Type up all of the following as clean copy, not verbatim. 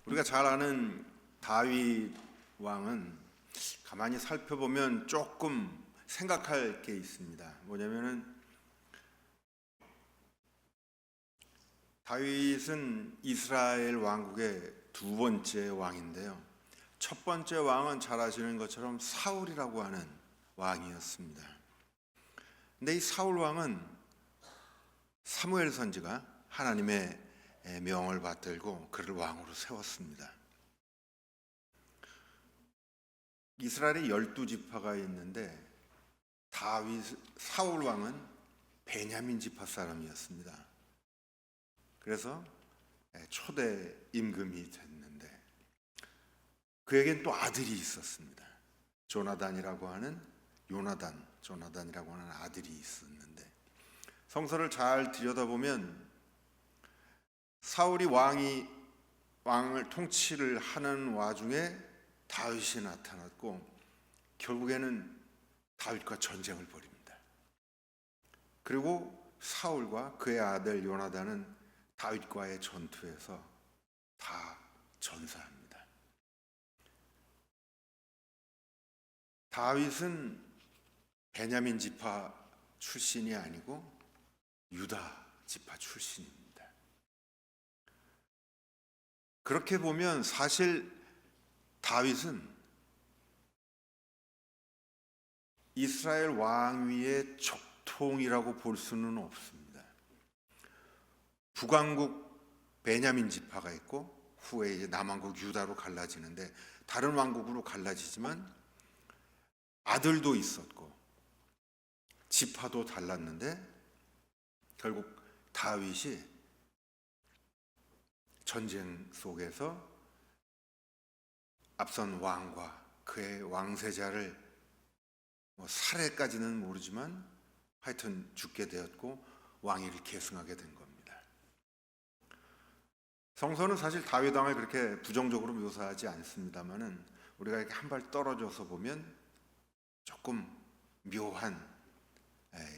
우리가 잘 아는 다윗 왕은 가만히 살펴보면 조금 생각할 게 있습니다. 뭐냐면은 다윗은 이스라엘 왕국의 두 번째 왕인데요. 첫 번째 왕은 잘 아시는 것처럼 사울이라고 하는 왕이었습니다. 근데 이 사울 왕은 사무엘 선지가 하나님의 명을 받들고 그를 왕으로 세웠습니다. 이스라엘에 12지파가 있는데 사울 왕은 베냐민 지파 사람이었습니다. 그래서 초대 임금이 됐는데 그에겐 또 아들이 있었습니다. 조나단이라고 하는 아들이 있었는데 성서를 잘 들여다보면 사울이 왕을 통치를 하는 와중에 다윗이 나타났고 결국에는 다윗과 전쟁을 벌입니다. 그리고 사울과 그의 아들 요나단은 다윗과의 전투에서 다 전사합니다. 다윗은 베냐민 지파 출신이 아니고 유다 지파 출신입니다. 그렇게 보면 사실 다윗은 이스라엘 왕위의 족통이라고 볼 수는 없습니다. 북왕국 베냐민 지파가 있고 후에 이제 남왕국 유다로 갈라지는데 다른 왕국으로 갈라지지만 아들도 있었고 지파도 달랐는데 결국 다윗이 전쟁 속에서 앞선 왕과 그의 왕세자를 살해까지는 모르지만 하여튼 죽게 되었고 왕위를 계승하게 된 겁니다. 성서는 사실 다윗 왕을 그렇게 부정적으로 묘사하지 않습니다만은 우리가 이렇게 한 발 떨어져서 보면 조금 묘한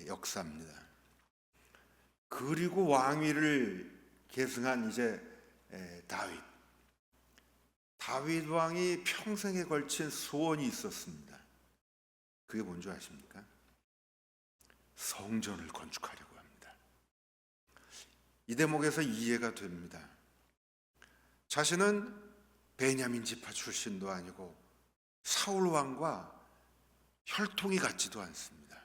역사입니다. 그리고 왕위를 계승한 이제 다윗 왕이 평생에 걸친 소원이 있었습니다. 그게 뭔지 아십니까? 성전을 건축하려고 합니다. 이 대목에서 이해가 됩니다. 자신은 베냐민 지파 출신도 아니고 사울 왕과 혈통이 같지도 않습니다.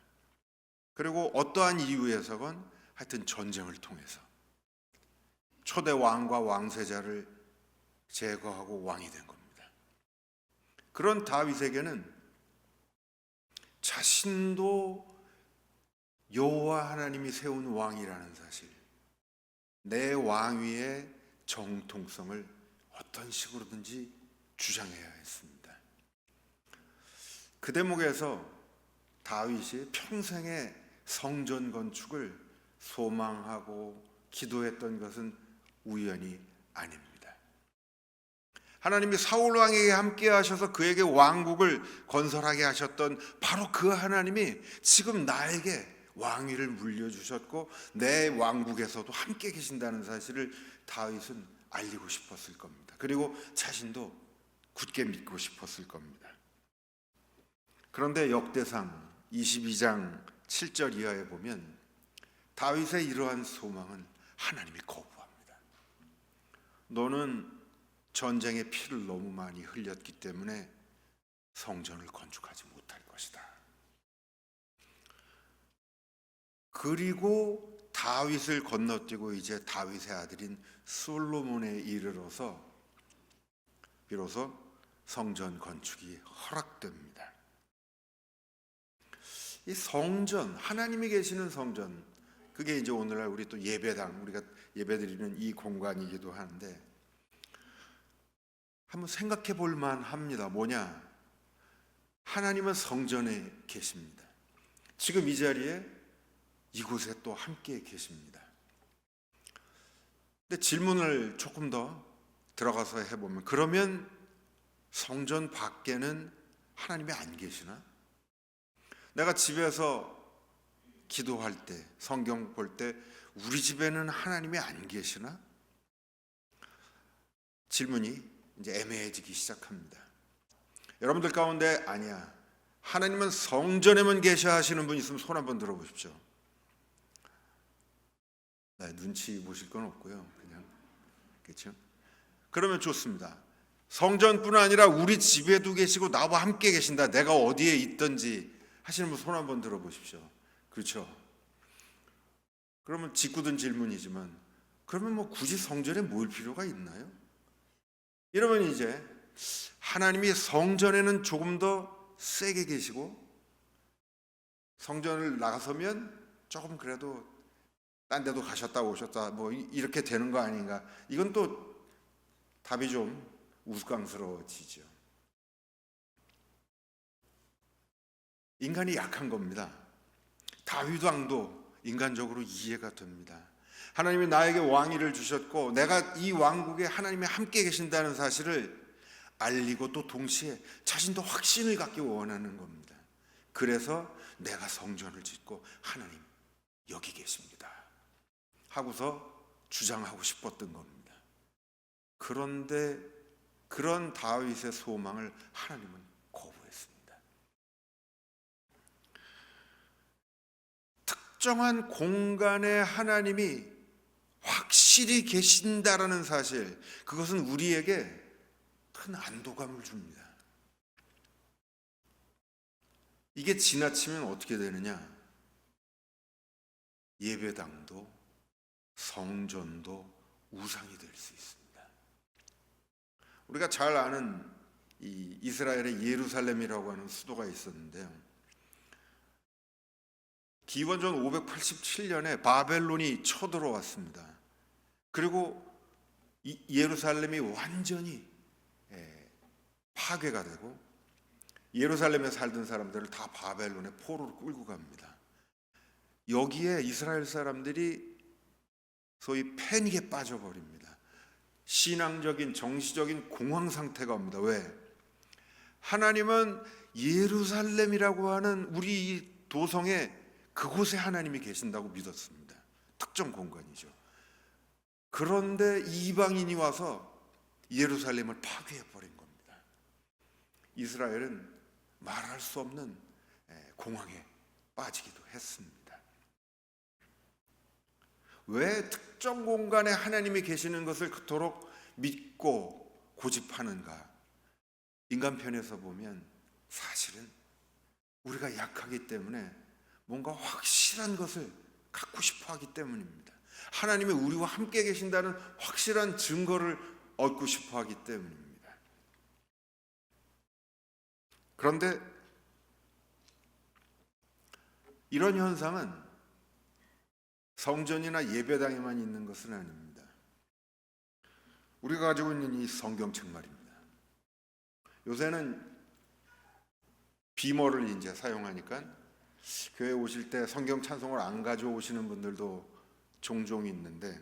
그리고 어떠한 이유에서건 하여튼 전쟁을 통해서 초대 왕과 왕세자를 제거하고 왕이 된 겁니다. 그런 다윗에게는 자신도 여호와 하나님이 세운 왕이라는 사실, 내 왕위의 정통성을 어떤 식으로든지 주장해야 했습니다. 그 대목에서 다윗이 평생의 성전 건축을 소망하고 기도했던 것은 우연이 아닙니다. 하나님이 사울 왕에게 함께 하셔서 그에게 왕국을 건설하게 하셨던 바로 그 하나님이 지금 나에게 왕위를 물려주셨고 내 왕국에서도 함께 계신다는 사실을 다윗은 알리고 싶었을 겁니다. 그리고 자신도 굳게 믿고 싶었을 겁니다. 그런데 역대상 22장 7절 이하에 보면 다윗의 이러한 소망은 하나님이 거부합니다. 너는 전쟁의 피를 너무 많이 흘렸기 때문에 성전을 건축하지 못할 것이다. 그리고 다윗을 건너뛰고 이제 다윗의 아들인 솔로몬에 이르러서 비로소 성전 건축이 허락됩니다. 이 성전, 하나님이 계시는 성전, 그게 이제 오늘날 우리 또 예배당, 우리가 예배드리는 이 공간이기도 한데 한번 생각해 볼 만합니다. 뭐냐? 하나님은 성전에 계십니다. 지금 이 자리에 이곳에 또 함께 계십니다. 근데 질문을 조금 더 들어가서 해보면 그러면 성전 밖에는 하나님이 안 계시나? 내가 집에서 기도할 때, 성경 볼 때 우리 집에는 하나님이 안 계시나? 질문이 이제 애매해지기 시작합니다. 여러분들 가운데 아니야, 하나님은 성전에만 계셔하시는 분 있으면 손 한번 들어보십시오. 눈치 보실 건 없고요, 그냥. 그렇죠? 그러면 좋습니다. 성전뿐 아니라 우리 집에도 계시고 나와 함께 계신다, 내가 어디에 있든지 하시는 분 손 한번 들어보십시오. 그렇죠? 그러면 짓궂은 질문이지만, 그러면 뭐 굳이 성전에 모일 필요가 있나요? 이러면 이제 하나님이 성전에는 조금 더 세게 계시고 성전을 나가서면 조금 그래도 딴 데도 가셨다 오셨다 뭐 이렇게 되는 거 아닌가? 이건 또 답이 좀 우스꽝스러워지죠. 인간이 약한 겁니다. 다윗 왕도 인간적으로 이해가 됩니다. 하나님이 나에게 왕위를 주셨고 내가 이 왕국에 하나님이 함께 계신다는 사실을 알리고 또 동시에 자신도 확신을 갖기 원하는 겁니다. 그래서 내가 성전을 짓고 하나님 여기 계십니다 하고서 주장하고 싶었던 겁니다. 그런데 그런 다윗의 소망을 하나님은 거부했습니다. 특정한 공간에 하나님이 확실히 계신다라는 사실, 그것은 우리에게 큰 안도감을 줍니다. 이게 지나치면 어떻게 되느냐? 예배당도 성전도 우상이 될 수 있습니다. 우리가 잘 아는 이 이스라엘의 예루살렘이라고 하는 수도가 있었는데요. 기원전 587년에 바벨론이 쳐들어왔습니다. 그리고 이 예루살렘이 완전히 파괴가 되고 예루살렘에 살던 사람들을 다 바벨론의 포로로 끌고 갑니다. 여기에 이스라엘 사람들이 소위 패닉에 빠져버립니다. 신앙적인 정치적인 공황 상태가 옵니다. 왜? 하나님은 예루살렘이라고 하는 우리 도성에 그곳에 하나님이 계신다고 믿었습니다. 특정 공간이죠. 그런데 이방인이 와서 예루살렘을 파괴해버린 겁니다. 이스라엘은 말할 수 없는 공황에 빠지기도 했습니다. 왜 특정 공간에 하나님이 계시는 것을 그토록 믿고 고집하는가? 인간 편에서 보면 사실은 우리가 약하기 때문에 뭔가 확실한 것을 갖고 싶어 하기 때문입니다. 하나님이 우리와 함께 계신다는 확실한 증거를 얻고 싶어 하기 때문입니다. 그런데 이런 현상은 성전이나 예배당에만 있는 것은 아닙니다. 우리가 가지고 있는 이 성경책 말입니다. 요새는 비머를 이제 사용하니까 교회 오실 때 성경 찬송을 안 가져오시는 분들도 종종 있는데,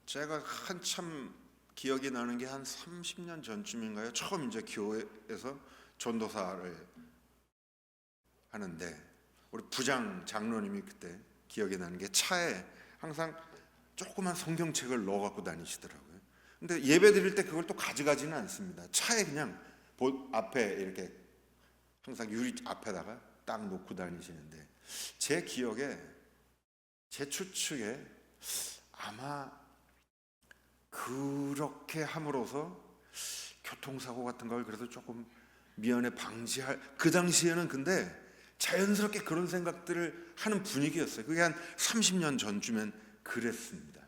제가 한참 기억이 나는 게 한 30년 전쯤인가요? 처음 이제 교회에서 전도사를 하는데 우리 부장 장로님이 그때 기억이 나는 게 차에 항상 조그만 성경책을 넣어 갖고 다니시더라고요. 근데 예배 드릴 때 그걸 또 가져가지는 않습니다. 차에 그냥 앞에 이렇게 항상 유리 앞에다가 딱 놓고 다니시는데, 제 기억에, 제 추측에 아마 그렇게 함으로써 교통사고 같은 걸 그래도 조금 미연에 방지할, 그 당시에는 근데 자연스럽게 그런 생각들을 하는 분위기였어요. 그게 한 30년 전쯤엔 그랬습니다.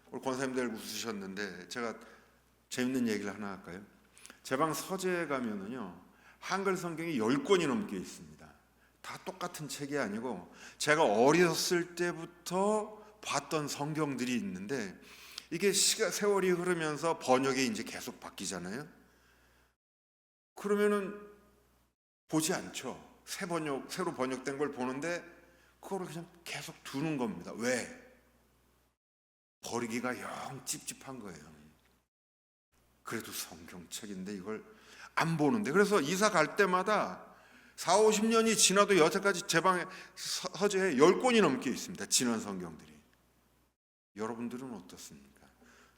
우리 권사님들 웃으셨는데 제가 재밌는 얘기를 하나 할까요? 제 방 서재에 가면은요, 한글 성경이 10권이 넘게 있습니다. 다 똑같은 책이 아니고 제가 어렸을 때부터 봤던 성경들이 있는데, 이게 세월이 흐르면서 번역이 이제 계속 바뀌잖아요. 그러면은 보지 않죠. 새로 번역된 걸 보는데 그거를 그냥 계속 두는 겁니다. 왜? 버리기가 영 찝찝한 거예요. 그래도 성경책인데 이걸 안 보는데. 그래서 이사 갈 때마다 40-50년이 지나도 여태까지 제 방에 서재에 10권이 넘게 있습니다. 지난 성경들이. 여러분들은 어떻습니까?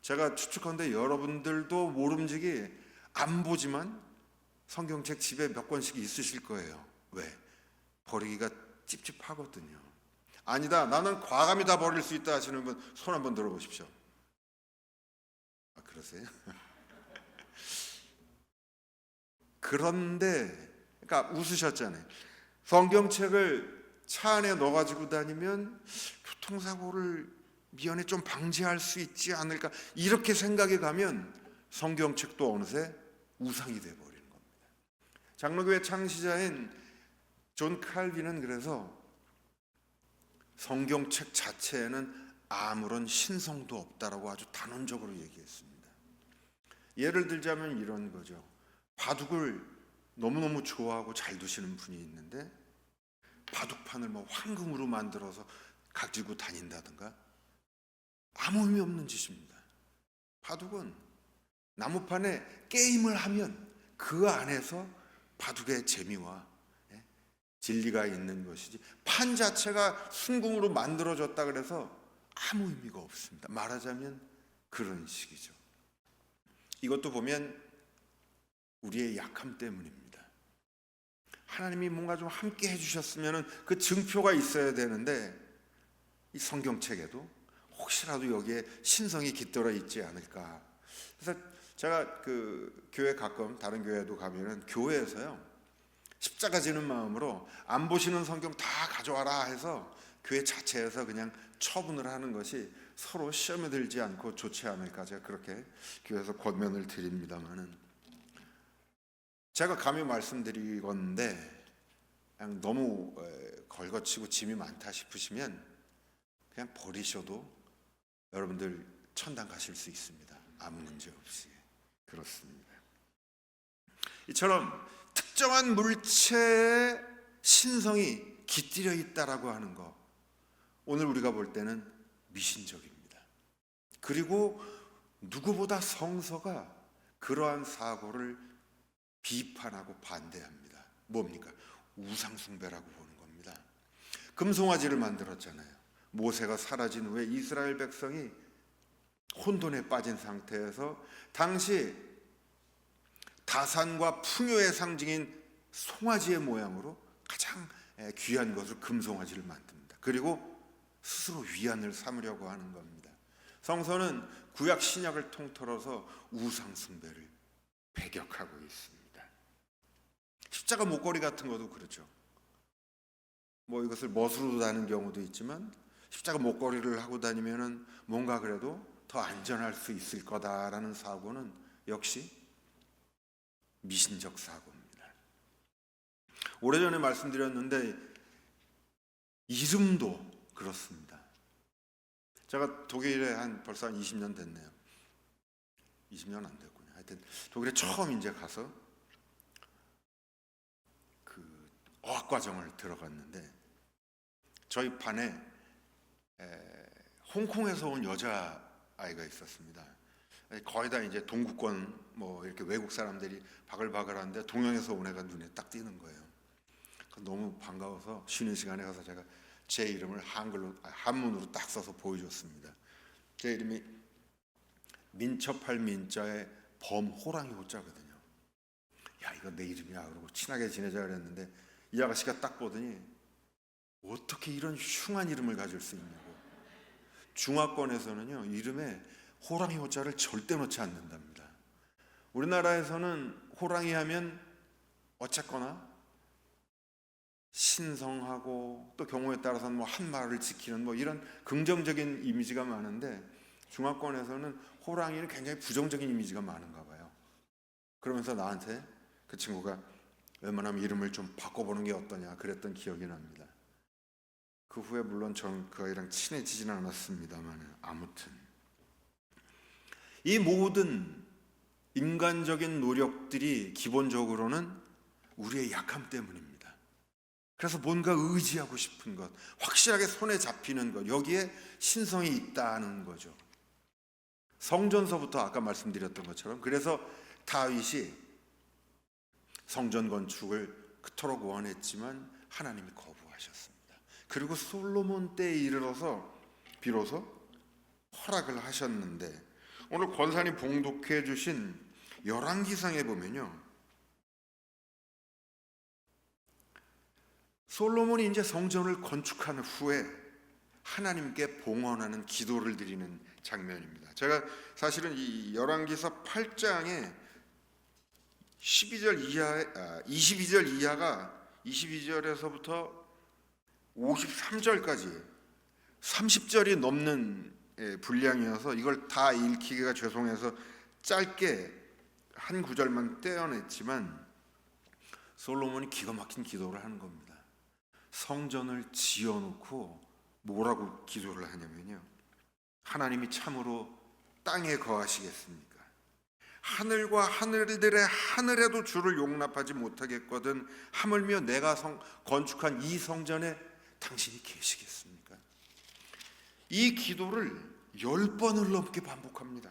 제가 추측컨대 여러분들도 모름지기 안 보지만 성경책 집에 몇 권씩 있으실 거예요. 왜? 버리기가 찝찝하거든요. 아니다, 나는 과감히 다 버릴 수 있다 하시는 분 손 한번 들어보십시오. 아, 그러세요? 그런데 그러니까 웃으셨잖아요. 성경책을 차 안에 넣어가지고 다니면 교통사고를 미연에 좀 방지할 수 있지 않을까, 이렇게 생각해 가면 성경책도 어느새 우상이 돼버리는 겁니다. 장로교회 창시자인 존 칼빈은 그래서 성경책 자체에는 아무런 신성도 없다라고 아주 단언적으로 얘기했습니다. 예를 들자면 이런 거죠. 바둑을 너무너무 좋아하고 잘 두시는 분이 있는데 바둑판을 뭐 황금으로 만들어서 가지고 다닌다든가, 아무 의미 없는 짓입니다. 바둑은 나무판에 게임을 하면 그 안에서 바둑의 재미와 진리가 있는 것이지, 판 자체가 순금으로 만들어졌다 그래서 아무 의미가 없습니다. 말하자면 그런 식이죠. 이것도 보면 우리의 약함 때문입니다. 하나님이 뭔가 좀 함께 해주셨으면 그 증표가 있어야 되는데, 이 성경책에도 혹시라도 여기에 신성이 깃들어 있지 않을까. 그래서 제가 그 교회 가끔 다른 교회도 가면은 교회에서요, 십자가 지는 마음으로 안 보시는 성경 다 가져와라 해서 교회 자체에서 그냥 처분을 하는 것이 서로 시험에 들지 않고 좋지 않을까, 제가 그렇게 교회에서 권면을 드립니다만은, 제가 감히 말씀드리건데 그냥 너무 걸거치고 짐이 많다 싶으시면 그냥 버리셔도 여러분들 천당 가실 수 있습니다. 아무 문제 없이. 그렇습니다. 이처럼 특정한 물체의 신성이 깃들여 있다라고 하는 거, 오늘 우리가 볼 때는 미신적입니다. 그리고 누구보다 성서가 그러한 사고를 비판하고 반대합니다. 뭡니까? 우상숭배라고 보는 겁니다. 금송아지를 만들었잖아요. 모세가 사라진 후에 이스라엘 백성이 혼돈에 빠진 상태에서 당시 다산과 풍요의 상징인 송아지의 모양으로 가장 귀한 것을 금송아지를 만듭니다. 그리고 스스로 위안을 삼으려고 하는 겁니다. 성서는 구약 신약을 통틀어서 우상 숭배를 배격하고 있습니다. 십자가 목걸이 같은 것도 그렇죠. 뭐 이것을 멋으로 다는 경우도 있지만 십자가 목걸이를 하고 다니면은 뭔가 그래도 더 안전할 수 있을 거다라는 사고는 역시 미신적 사고입니다. 오래전에 말씀드렸는데 이름도 그렇습니다. 제가 독일에 벌써 한 20년 됐네요. 20년 안 됐군요. 하여튼 독일에 처음 이제 가서 그 어학과정을 들어갔는데 저희 반에 홍콩에서 온 여자아이가 있었습니다. 거의 다 이제 동구권 뭐 이렇게 외국 사람들이 바글바글한데 동양에서 온 애가 눈에 딱 띄는 거예요. 너무 반가워서 쉬는 시간에 가서 제가 제 이름을 한문으로 딱 써서 보여줬습니다. 제 이름이 민첩할 민자에 범호랑이 호자거든요. 야, 이거 내 이름이야 그러고 친하게 지내자 그랬는데 이 아가씨가 딱 보더니 어떻게 이런 흉한 이름을 가질 수 있냐고. 중화권에서는요, 이름에 호랑이 호자를 절대 넣지 않는답니다. 우리나라에서는 호랑이 하면 어쨌거나 신성하고 또 경우에 따라서는 뭐 한 마리를 지키는 뭐 이런 긍정적인 이미지가 많은데 중화권에서는 호랑이는 굉장히 부정적인 이미지가 많은가 봐요. 그러면서 나한테 그 친구가 웬만하면 이름을 좀 바꿔보는 게 어떠냐 그랬던 기억이 납니다. 그 후에 물론 전 그 아이랑 친해지지는 않았습니다만, 아무튼 이 모든 인간적인 노력들이 기본적으로는 우리의 약함 때문입니다. 그래서 뭔가 의지하고 싶은 것, 확실하게 손에 잡히는 것, 여기에 신성이 있다는 거죠. 성전서부터 아까 말씀드렸던 것처럼 그래서 다윗이 성전 건축을 그토록 원했지만 하나님이 거부하셨습니다. 그리고 솔로몬 때에 이르러서 비로소 허락을 하셨는데, 오늘 권사님 봉독해 주신 열왕기상에 보면요, 솔로몬이 이제 성전을 건축한 후에 하나님께 봉헌하는 기도를 드리는 장면입니다. 제가 사실은 이 열왕기서 8장에 22절 이하가 22절에서부터 53절까지 30절이 넘는 분량이어서 이걸 다 읽기가 죄송해서 짧게 한 구절만 떼어냈지만, 솔로몬이 기가 막힌 기도를 하는 겁니다. 성전을 지어놓고 뭐라고 기도를 하냐면요, 하나님이 참으로 땅에 거하시겠습니까? 하늘과 하늘들의 하늘에도 주를 용납하지 못하겠거든 하물며 내가 건축한 이 성전에 당신이 계시겠습니까? 이 기도를 10번을 넘게 반복합니다.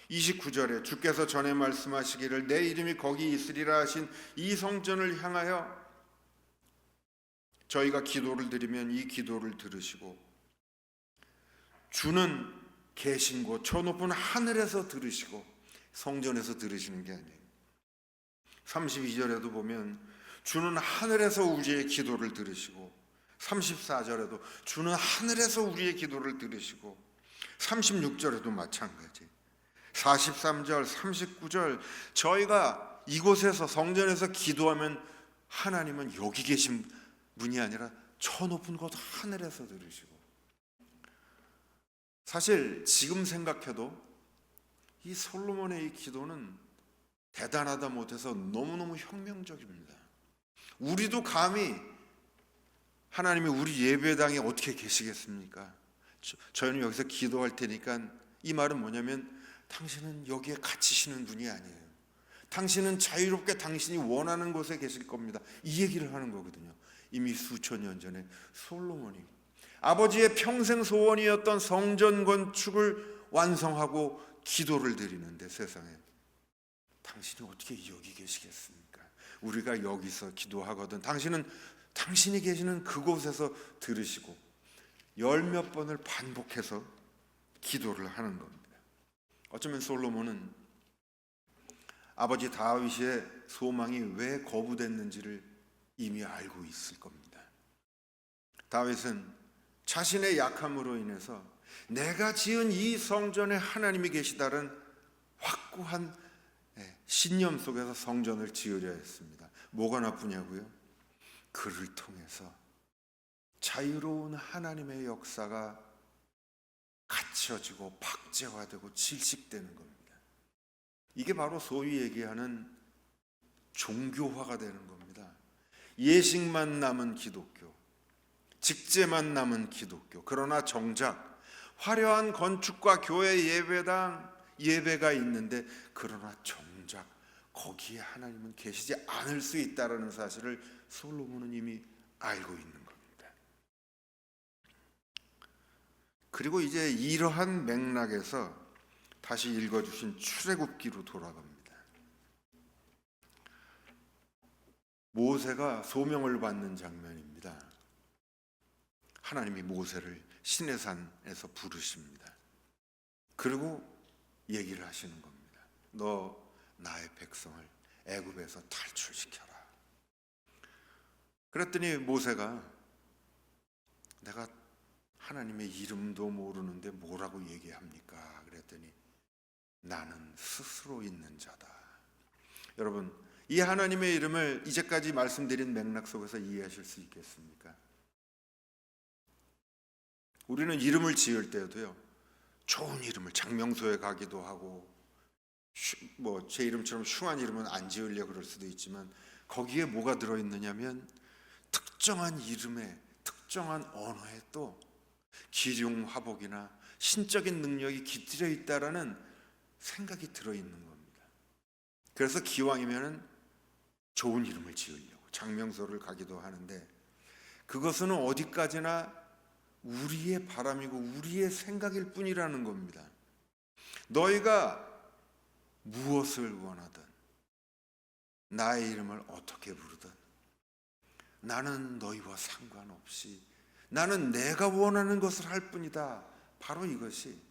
29절에 주께서 전에 말씀하시기를 내 이름이 거기 있으리라 하신 이 성전을 향하여 저희가 기도를 드리면 이 기도를 들으시고, 주는 계신 곳 저 높은 하늘에서 들으시고 성전에서 들으시는 게 아니에요. 32절에도 보면 주는 하늘에서 우리의 기도를 들으시고, 34절에도 주는 하늘에서 우리의 기도를 들으시고, 36절에도 마찬가지, 43절, 39절 저희가 이곳에서 성전에서 기도하면 하나님은 여기 계신 분이 아니라 저 높은 곳 하늘에서 들으시고, 사실 지금 생각해도 이 솔로몬의 이 기도는 대단하다 못해서 너무너무 혁명적입니다. 우리도 감히 하나님이 우리 예배당에 어떻게 계시겠습니까? 저희는 여기서 기도할 테니까, 이 말은 뭐냐면 당신은 여기에 갇히시는 분이 아니에요. 당신은 자유롭게 당신이 원하는 곳에 계실 겁니다. 이 얘기를 하는 거거든요. 이미 수천 년 전에 솔로몬이 아버지의 평생 소원이었던 성전 건축을 완성하고 기도를 드리는데, 세상에 당신이 어떻게 여기 계시겠습니까? 우리가 여기서 기도하거든 당신은 당신이 계시는 그곳에서 들으시고 열몇 번을 반복해서 기도를 하는 겁니다. 어쩌면 솔로몬은 아버지 다윗의 소망이 왜 거부됐는지를 이미 알고 있을 겁니다. 다윗은 자신의 약함으로 인해서 내가 지은 이 성전에 하나님이 계시다는 확고한 신념 속에서 성전을 지으려 했습니다. 뭐가 나쁘냐고요? 그를 통해서 자유로운 하나님의 역사가 갇혀지고 박제화되고 질식되는 겁니다. 이게 바로 소위 얘기하는 종교화가 되는 겁니다. 예식만 남은 기독교, 직제만 남은 기독교. 그러나 정작 화려한 건축과 교회 예배당 예배가 있는데, 그러나 정작 거기에 하나님은 계시지 않을 수 있다는 사실을 솔로몬은 이미 알고 있는 겁니다. 그리고 이제 이러한 맥락에서 다시 읽어주신 출애굽기로 돌아갑니다. 모세가 소명을 받는 장면입니다. 하나님이 모세를 시내산에서 부르십니다. 그리고 얘기를 하시는 겁니다. 너 나의 백성을 애굽에서 탈출시켜라. 그랬더니 모세가 내가 하나님의 이름도 모르는데 뭐라고 얘기합니까? 그랬더니 나는 스스로 있는 자다. 여러분, 이 하나님의 이름을 이제까지 말씀드린 맥락 속에서 이해하실 수 있겠습니까? 우리는 이름을 지을 때도요, 좋은 이름을 장명소에 가기도 하고, 뭐 제 이름처럼 흉한 이름은 안 지으려고 그럴 수도 있지만, 거기에 뭐가 들어있느냐면 특정한 이름에 특정한 언어에 또 기륭화복이나 신적인 능력이 깃들여 있다라는 생각이 들어있는 겁니다. 그래서 기왕이면 좋은 이름을 지으려고 장명소를 가기도 하는데, 그것은 어디까지나 우리의 바람이고 우리의 생각일 뿐이라는 겁니다. 너희가 무엇을 원하든 나의 이름을 어떻게 부르든 나는 너희와 상관없이 나는 내가 원하는 것을 할 뿐이다. 바로 이것이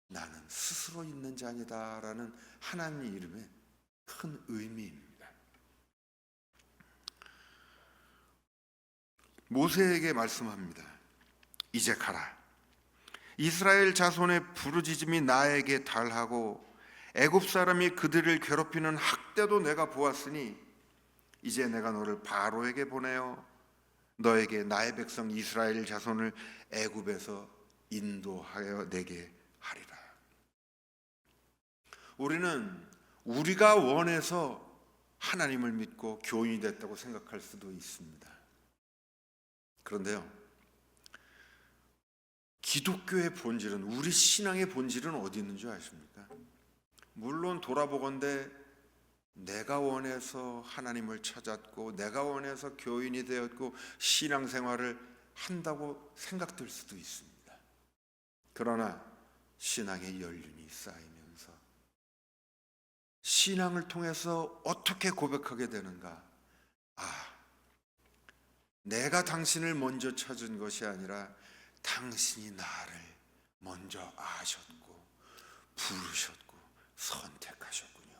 나는 스스로 있는 자니다라는 하나님의 이름의 큰 의미입니다. 모세에게 말씀합니다. 이제 가라. 이스라엘 자손의 부르짖음이 나에게 달하고 애굽 사람이 그들을 괴롭히는 학대도 내가 보았으니 이제 내가 너를 바로에게 보내어 너에게 나의 백성 이스라엘 자손을 애굽에서 인도하여 내게 하리라. 우리는 우리가 원해서 하나님을 믿고 교인이 됐다고 생각할 수도 있습니다. 그런데요, 기독교의 본질은, 우리 신앙의 본질은 어디 있는 줄 아십니까? 물론 돌아보건대 내가 원해서 하나님을 찾았고 내가 원해서 교인이 되었고 신앙생활을 한다고 생각될 수도 있습니다. 그러나 신앙의 연륜이 쌓이면서 신앙을 통해서 어떻게 고백하게 되는가? 내가 당신을 먼저 찾은 것이 아니라 당신이 나를 먼저 아셨고 부르셨고 선택하셨군요.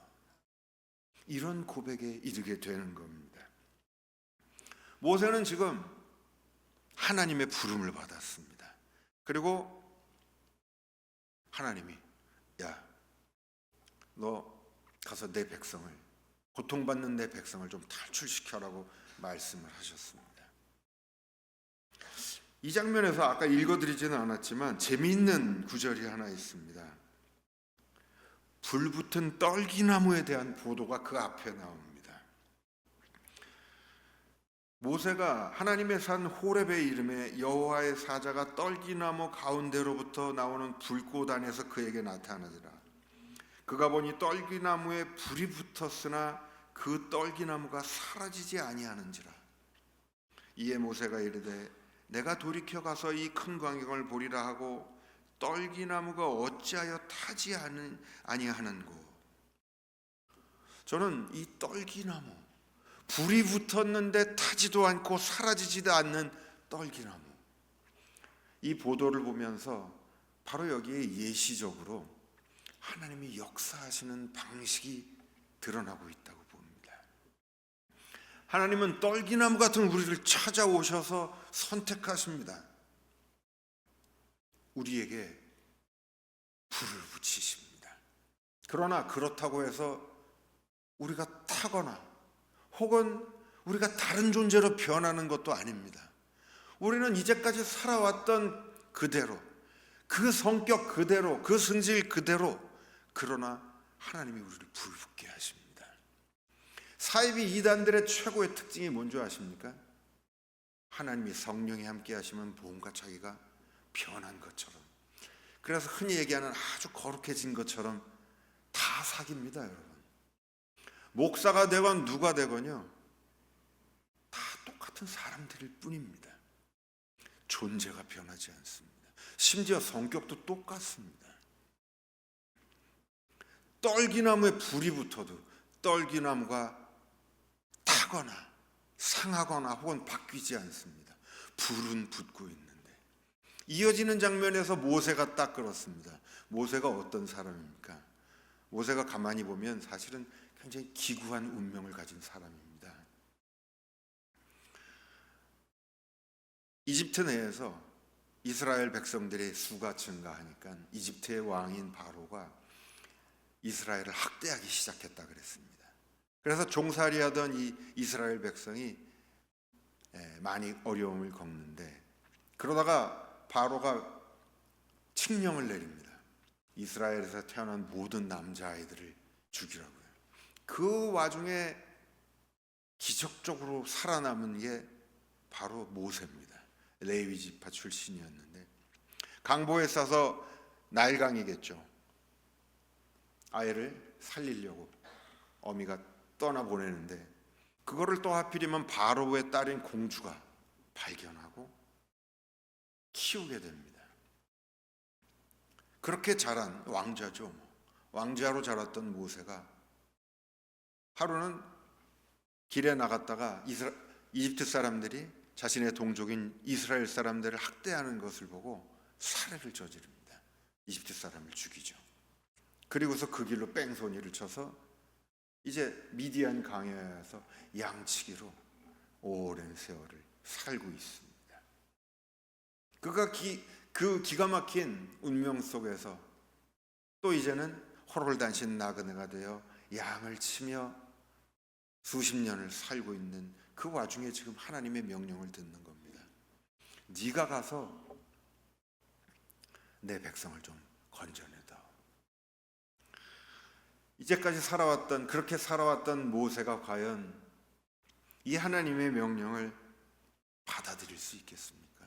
이런 고백에 이르게 되는 겁니다. 모세는 지금 하나님의 부름을 받았습니다. 그리고 하나님이 야, 너 가서 내 백성을, 고통받는 내 백성을 좀 탈출시켜라고 말씀을 하셨습니다. 이 장면에서 아까 읽어드리지는 않았지만 재미있는 구절이 하나 있습니다. 불붙은 떨기나무에 대한 보도가 그 앞에 나옵니다. 모세가 하나님의 산 호렙에 이름에 여호와의 사자가 떨기나무 가운데로부터 나오는 불꽃 안에서 그에게 나타나더라. 그가 보니 떨기나무에 불이 붙었으나 그 떨기나무가 사라지지 아니하는지라. 이에 모세가 이르되 내가 돌이켜 가서 이 큰 광경을 보리라 하고 떨기나무가 어찌하여 타지 아니하는고. 저는 이 떨기나무, 불이 붙었는데 타지도 않고 사라지지도 않는 떨기나무, 이 보도를 보면서 바로 여기에 예시적으로 하나님이 역사하시는 방식이 드러나고 있다고 봅니다. 하나님은 떨기나무 같은 우리를 찾아오셔서 선택하십니다. 우리에게 불을 붙이십니다. 그러나 그렇다고 해서 우리가 타거나 혹은 우리가 다른 존재로 변하는 것도 아닙니다. 우리는 이제까지 살아왔던 그대로, 그 성격 그대로, 그 성질 그대로, 그러나 하나님이 우리를 불붙게 하십니다. 사이비 이단들의 최고의 특징이 뭔지 아십니까? 하나님이 성령이 함께 하시면 뭔가 자기가 변한 것처럼, 그래서 흔히 얘기하는 아주 거룩해진 것처럼 다 사깁니다. 여러분, 목사가 되건 누가 되건요, 다 똑같은 사람들일 뿐입니다. 존재가 변하지 않습니다. 심지어 성격도 똑같습니다. 떨기나무에 불이 붙어도 떨기나무가 타거나 상하거나 혹은 바뀌지 않습니다. 불은 붙고 있는데, 이어지는 장면에서 모세가 딱 그렇습니다. 모세가 어떤 사람입니까? 모세가 가만히 보면 사실은 굉장히 기구한 운명을 가진 사람입니다. 이집트 내에서 이스라엘 백성들의 수가 증가하니까 이집트의 왕인 바로가 이스라엘을 학대하기 시작했다 그랬습니다. 그래서 종살이하던 이 이스라엘 백성이 많이 어려움을 겪는데, 그러다가 바로가 칙령을 내립니다. 이스라엘에서 태어난 모든 남자아이들을 죽이라고요. 그 와중에 기적적으로 살아남은 게 바로 모세입니다. 레위 지파 출신이었는데 강보에 싸서 나일강이겠죠. 아이를 살리려고 어미가 떠나보내는데 그거를 또 하필이면 바로의 딸인 공주가 발견하고 키우게 됩니다. 그렇게 자란 왕자죠. 왕자로 자랐던 모세가 하루는 길에 나갔다가 이집트 사람들이 자신의 동족인 이스라엘 사람들을 학대하는 것을 보고 살해를 저지릅니다. 이집트 사람을 죽이죠. 그리고서 그 길로 뺑소니를 쳐서 이제 미디안 강야에서 양치기로 오랜 세월을 살고 있습니다. 그가 그 기가 막힌 운명 속에서 또 이제는 호롤단신 나그네가 되어 양을 치며 수십 년을 살고 있는 그 와중에 지금 하나님의 명령을 듣는 겁니다. 네가 가서 내 백성을 좀 건져내다오. 이제까지 그렇게 살아왔던 모세가 과연 이 하나님의 명령을 받아들일 수 있겠습니까?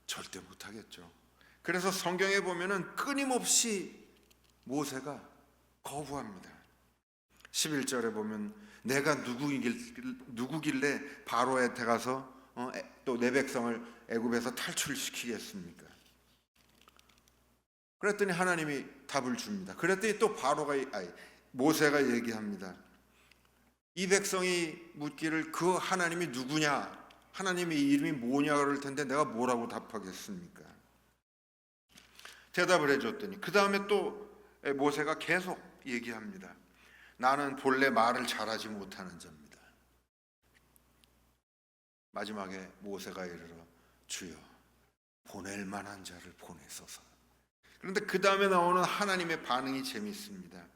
절대 못하겠죠. 그래서 성경에 보면은 끊임없이 모세가 거부합니다. 11절에 보면 내가 누구길래 바로에 가서 또 내 백성을 애굽에서 탈출시키겠습니까? 그랬더니 하나님이 답을 줍니다. 그랬더니 또 모세가 얘기합니다. 이 백성이 묻기를 그 하나님이 누구냐, 하나님의 이름이 뭐냐 그럴 텐데 내가 뭐라고 답하겠습니까? 대답을 해줬더니 그 다음에 또 모세가 계속 얘기합니다. 나는 본래 말을 잘하지 못하는 자입니다. 마지막에 모세가 이르러 주여 보낼 만한 자를 보내소서. 그런데 그 다음에 나오는 하나님의 반응이 재미있습니다.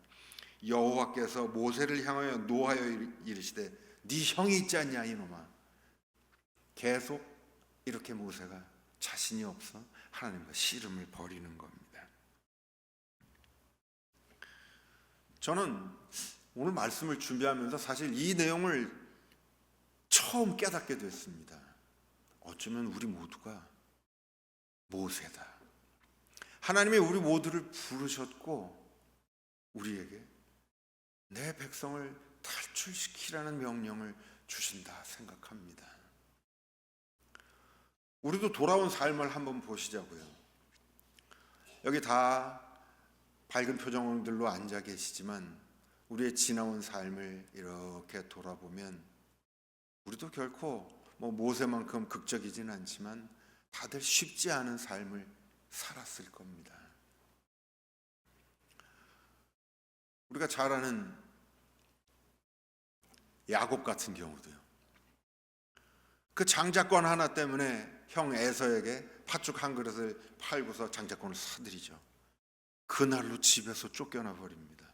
여호와께서 모세를 향하여 노하여 이르시되 네 형이 있지 않냐 이놈아. 계속 이렇게 모세가 자신이 없어 하나님과 씨름을 벌이는 겁니다. 저는 오늘 말씀을 준비하면서 사실 이 내용을 처음 깨닫게 됐습니다. 어쩌면 우리 모두가 모세다. 하나님이 우리 모두를 부르셨고 우리에게 내 백성을 탈출시키라는 명령을 주신다 생각합니다. 우리도 돌아온 삶을 한번 보시자고요. 여기 다 밝은 표정들로 앉아 계시지만 우리의 지나온 삶을 이렇게 돌아보면 우리도 결코 모세만큼 극적이진 않지만 다들 쉽지 않은 삶을 살았을 겁니다. 우리가 잘 아는 야곱 같은 경우도요. 그 장자권 하나 때문에 형 에서에게 팥죽 한 그릇을 팔고서 장자권을 사들이죠. 그날로 집에서 쫓겨나 버립니다.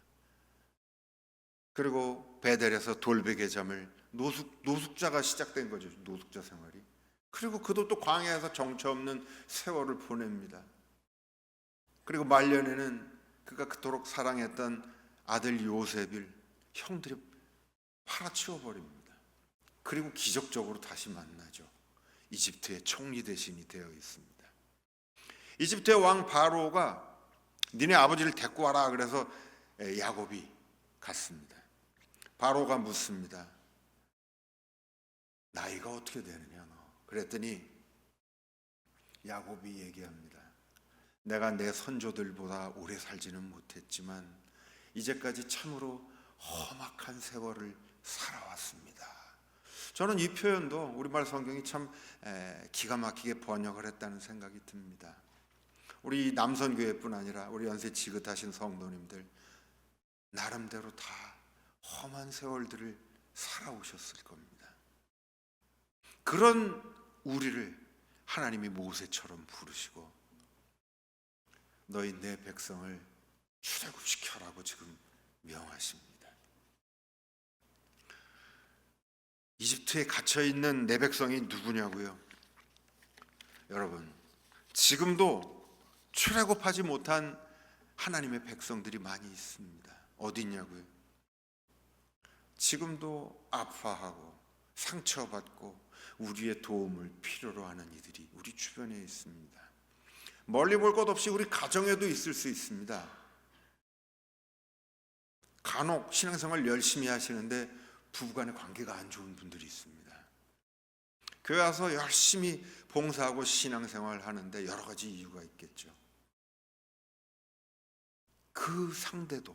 그리고 베델에서 돌베개 잠을 노숙자가 시작된 거죠. 노숙자 생활이. 그리고 그도 또 광야에서 정처 없는 세월을 보냅니다. 그리고 말년에는 그가 그토록 사랑했던 아들 요셉을 형들이 팔아치워 버립니다. 그리고 기적적으로 다시 만나죠. 이집트의 총리 대신이 되어 있습니다. 이집트의 왕 바로가 니네 아버지를 데리고 와라 그래서 야곱이 갔습니다. 바로가 묻습니다. 나이가 어떻게 되느냐 너? 그랬더니 야곱이 얘기합니다. 내가 내 선조들보다 오래 살지는 못했지만 이제까지 참으로 험악한 세월을 살아왔습니다. 저는 이 표현도 우리말 성경이 참 기가 막히게 번역을 했다는 생각이 듭니다. 우리 남선교회뿐 아니라 우리 연세 지긋하신 성도님들 나름대로 다 험한 세월들을 살아오셨을 겁니다. 그런 우리를 하나님이 모세처럼 부르시고 너희 내 백성을 출애굽시켜라고 지금 명하십니다. 이집트에 갇혀있는 내 백성이 누구냐고요? 여러분, 지금도 출애굽하지 못한 하나님의 백성들이 많이 있습니다. 어디 있냐고요? 지금도 아파하고 상처받고 우리의 도움을 필요로 하는 이들이 우리 주변에 있습니다. 멀리 볼 것 없이 우리 가정에도 있을 수 있습니다. 간혹 신앙생활 열심히 하시는데 부부간의 관계가 안 좋은 분들이 있습니다. 교회 와서 열심히 봉사하고 신앙생활 하는데 여러 가지 이유가 있겠죠. 그 상대도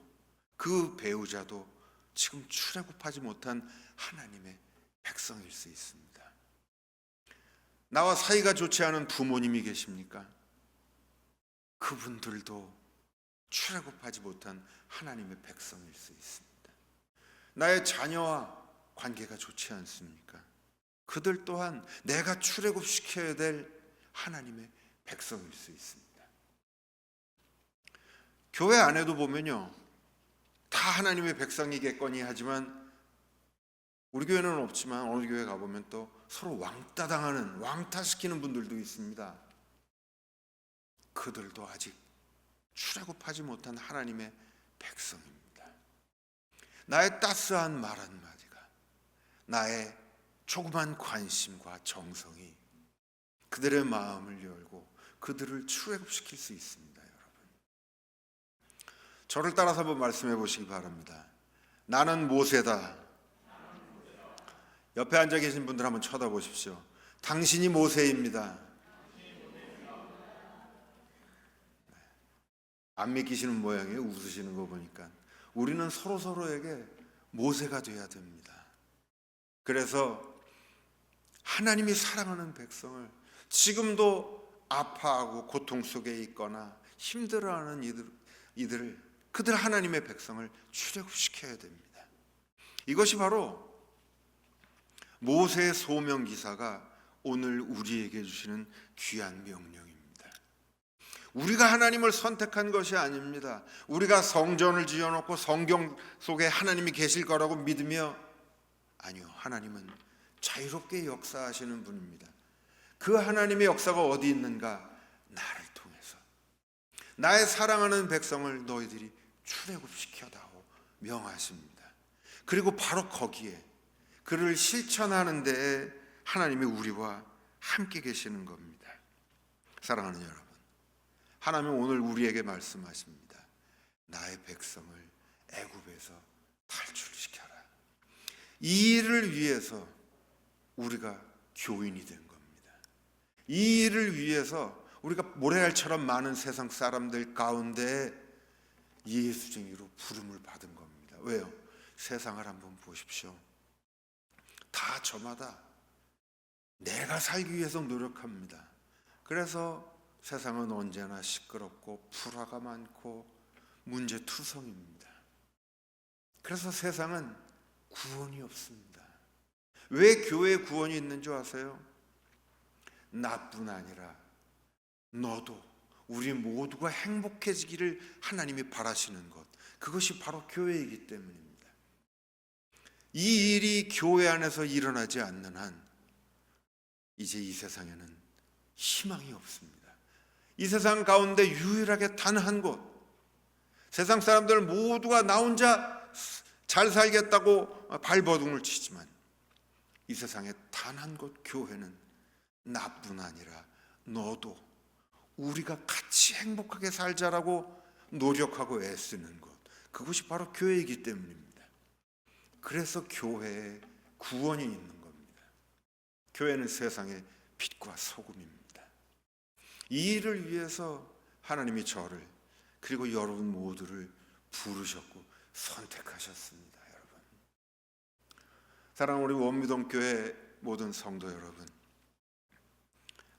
그 배우자도 지금 출애굽하지 못한 하나님의 백성일 수 있습니다. 나와 사이가 좋지 않은 부모님이 계십니까? 그분들도 출애굽하지 못한 하나님의 백성일 수 있습니다. 나의 자녀와 관계가 좋지 않습니까? 그들 또한 내가 출애굽시켜야 될 하나님의 백성일 수 있습니다. 교회 안에도 보면요, 다 하나님의 백성이겠거니 하지만 우리 교회는 없지만 어느 교회 가보면 또 서로 왕따당하는, 왕따시키는 분들도 있습니다. 그들도 아직 출애굽하지 못한 하나님의 백성입니다. 나의 따스한 말 한마디가, 나의 조그만 관심과 정성이 그들의 마음을 열고 그들을 출애굽시킬 수 있습니다. 여러분, 저를 따라서 한번 말씀해 보시기 바랍니다. 나는 모세다. 옆에 앉아 계신 분들 한번 쳐다보십시오. 당신이 모세입니다. 안 믿기시는 모양이에요. 웃으시는 거 보니까. 우리는 서로서로에게 모세가 돼야 됩니다. 그래서 하나님이 사랑하는 백성을, 지금도 아파하고 고통 속에 있거나 힘들어하는 그들 하나님의 백성을 출애굽시켜야 됩니다. 이것이 바로 모세의 소명 기사가 오늘 우리에게 주시는 귀한 명령입니다. 우리가 하나님을 선택한 것이 아닙니다. 우리가 성전을 지어놓고 성경 속에 하나님이 계실 거라고 믿으며, 아니요, 하나님은 자유롭게 역사하시는 분입니다. 그 하나님의 역사가 어디 있는가? 나를 통해서 나의 사랑하는 백성을 너희들이 출애굽시켜다오 명하십니다. 그리고 바로 거기에 그를 실천하는 데에 하나님이 우리와 함께 계시는 겁니다. 사랑하는 여러분, 하나님은 오늘 우리에게 말씀하십니다. 나의 백성을 애굽에서 탈출시켜라. 이 일을 위해서 우리가 교인이 된 겁니다. 이 일을 위해서 우리가 모래알처럼 많은 세상 사람들 가운데 예수쟁이로 부름을 받은 겁니다. 왜요? 세상을 한번 보십시오. 다 저마다 내가 살기 위해서 노력합니다. 그래서 세상은 언제나 시끄럽고 불화가 많고 문제투성입니다. 그래서 세상은 구원이 없습니다. 왜 교회에 구원이 있는 줄 아세요? 나뿐 아니라 너도, 우리 모두가 행복해지기를 하나님이 바라시는 것, 그것이 바로 교회이기 때문입니다. 이 일이 교회 안에서 일어나지 않는 한 이제 이 세상에는 희망이 없습니다. 이 세상 가운데 유일하게 단 한 곳, 세상 사람들 모두가 나 혼자 잘 살겠다고 발버둥을 치지만 이 세상에 단 한 곳, 교회는 나뿐 아니라 너도, 우리가 같이 행복하게 살자라고 노력하고 애쓰는 것, 그것이 바로 교회이기 때문입니다. 그래서 교회에 구원이 있는 겁니다. 교회는 세상의 빛과 소금입니다. 이 일을 위해서 하나님이 저를, 그리고 여러분 모두를 부르셨고 선택하셨습니다. 여러분, 사랑하는 우리 원미동교회 모든 성도 여러분,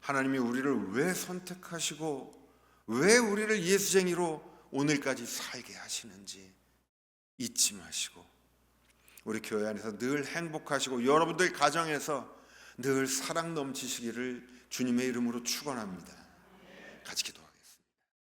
하나님이 우리를 왜 선택하시고 왜 우리를 예수쟁이로 오늘까지 살게 하시는지 잊지 마시고, 우리 교회 안에서 늘 행복하시고 여러분들 가정에서 늘 사랑 넘치시기를 주님의 이름으로 축원합니다. 같이 기도.